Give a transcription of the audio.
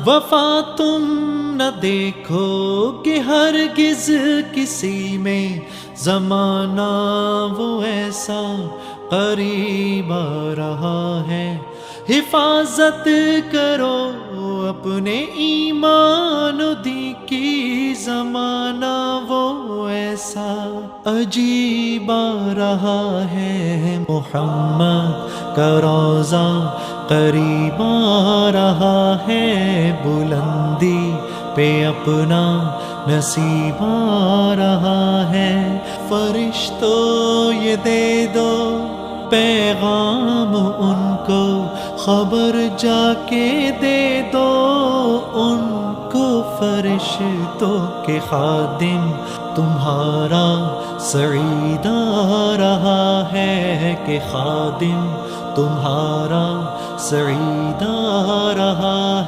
وفا تم نہ دیکھو کہ ہرگز کسی میں، زمانہ وہ ایسا قریب آ رہا ہے۔ حفاظت کرو اپنے ایمان و دین کی، زمانہ وہ ایسا عجیب آ رہا ہے۔ محمد کا روضہ قریب آ رہا ہے، بلندی پہ اپنا نصیب آ رہا ہے۔ فرشتوں یہ دے دو پیغام ان کو، خبر جا کے دے دو ان کو، فرشتوں کے خادم تمہارا سعید آ رہا ہے، کہ خادم تمہارا سعید آ